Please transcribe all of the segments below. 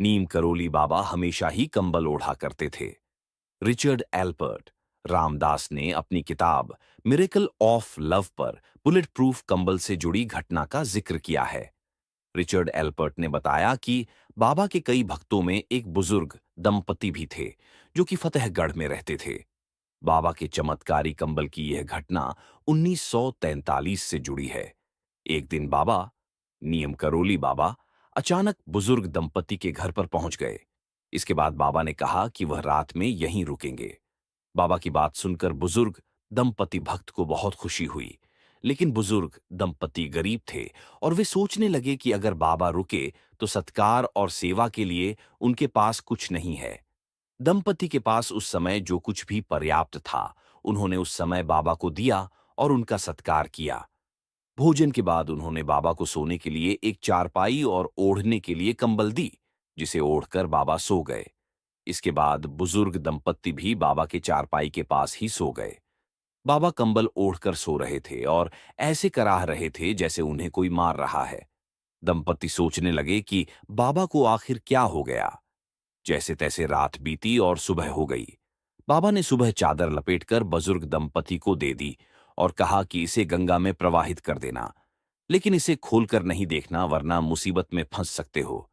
नीम करोली बाबा हमेशा ही कंबल ओढ़ा करते थे। रिचर्ड एल्पर्ट रामदास ने अपनी किताब मिरेकल ऑफ लव पर बुलेट प्रूफ कंबल से जुड़ी घटना का जिक्र किया है। रिचर्ड एल्पर्ट ने बताया कि बाबा के कई भक्तों में एक बुजुर्ग दंपति भी थे जो कि फतेहगढ़ में रहते थे। बाबा के चमत्कारी कंबल की यह घटना 1943 से जुड़ी है। एक दिन बाबा नियम करोली बाबा अचानक बुजुर्ग दंपति के घर पर पहुंच गए। इसके बाद बाबा ने कहा कि वह रात में यहीं रुकेंगे। बाबा की बात सुनकर बुजुर्ग दंपति भक्त को बहुत खुशी हुई, लेकिन बुजुर्ग दंपति गरीब थे और वे सोचने लगे कि अगर बाबा रुके तो सत्कार और सेवा के लिए उनके पास कुछ नहीं है। दंपति के पास उस समय जो कुछ भी पर्याप्त था, उन्होंने उस समय बाबा को दिया और उनका सत्कार किया। भोजन के बाद उन्होंने बाबा को सोने के लिए एक चारपाई और ओढ़ने के लिए कंबल दी, जिसे ओढ़कर बाबा सो गए। इसके बाद बुजुर्ग दंपत्ति भी बाबा के चारपाई के पास ही सो गए। बाबा कंबल ओढ़कर सो रहे थे और ऐसे कराह रहे थे जैसे उन्हें कोई मार रहा है। दंपत्ति सोचने लगे कि बाबा को आखिर क्या हो गया। जैसे तैसे रात बीती और सुबह हो गई। बाबा ने सुबह चादर लपेटकर बुजुर्ग दंपति को दे दी और कहा कि इसे गंगा में प्रवाहित कर देना, लेकिन इसे खोलकर नहीं देखना वरना मुसीबत में फंस सकते हो।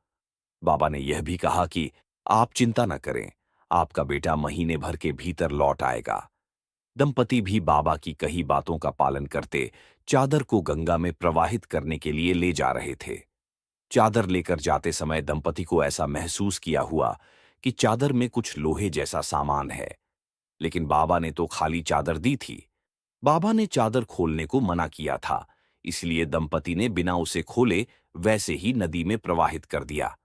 बाबा ने यह भी कहा कि आप चिंता न करें, आपका बेटा महीने भर के भीतर लौट आएगा। दंपति भी बाबा की कही बातों का पालन करते चादर को गंगा में प्रवाहित करने के लिए ले जा रहे थे। चादर लेकर जाते समय दंपति को ऐसा महसूस किया हुआ कि चादर में कुछ लोहे जैसा सामान है, लेकिन बाबा ने तो खाली चादर दी थी। बाबा ने चादर खोलने को मना किया था, इसलिए दंपति ने बिना उसे खोले वैसे ही नदी में प्रवाहित कर दिया।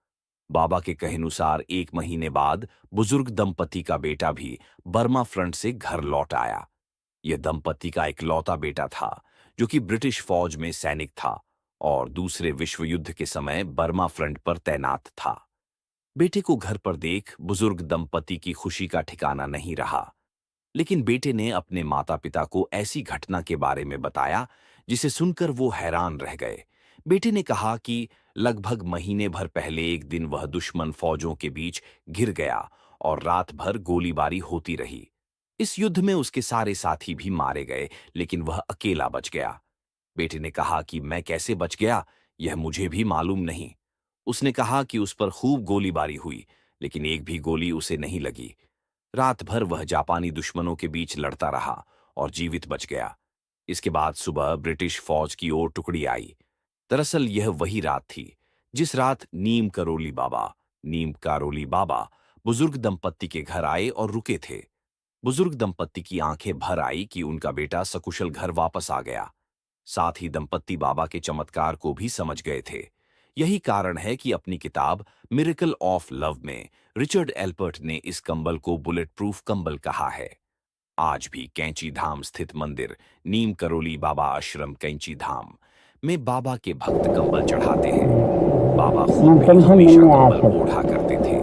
बाबा के कहेनुसार 1 महीने बाद बुजुर्ग दंपति का बेटा भी बर्मा फ्रंट से घर लौट आया। यह दंपति का इकलौता बेटा था जो कि ब्रिटिश फौज में सैनिक था और दूसरे विश्व युद्ध के समय बर्मा फ्रंट पर तैनात था। बेटे को घर पर देख बुजुर्ग दंपति की खुशी का ठिकाना नहीं रहा, लेकिन बेटे ने अपने माता पिता को ऐसी घटना के बारे में बताया जिसे सुनकर वो हैरान रह गए। बेटे ने कहा कि लगभग महीने भर पहले एक दिन वह दुश्मन फौजों के बीच घिर गया और रात भर गोलीबारी होती रही। इस युद्ध में उसके सारे साथी भी मारे गए, लेकिन वह अकेला बच गया। बेटे ने कहा कि मैं कैसे बच गया यह मुझे भी मालूम नहीं। उसने कहा कि उस पर खूब गोलीबारी हुई, लेकिन एक भी गोली उसे नहीं लगी। रात भर वह जापानी दुश्मनों के बीच लड़ता रहा और जीवित बच गया। इसके बाद सुबह ब्रिटिश फौज की ओर टुकड़ी आई। दरअसल यह वही रात थी जिस रात नीम कारोली बाबा बुजुर्ग दंपत्ति के घर आए और रुके थे। बुजुर्ग दंपत्ति की आंखें भर आई कि उनका बेटा सकुशल घर वापस आ गया। साथ ही दंपत्ति बाबा के चमत्कार को भी समझ गए थे। यही कारण है कि अपनी किताब मिरेकल ऑफ लव में रिचर्ड एल्पर्ट ने इस कंबल को बुलेट प्रूफ कंबल कहा है। आज भी कैंची धाम स्थित मंदिर नीम करोली बाबा आश्रम कैंची धाम में बाबा के भक्त कंबल चढ़ाते हैं। बाबा खुद भी हमेशा कंबल ओढ़ा करते थे।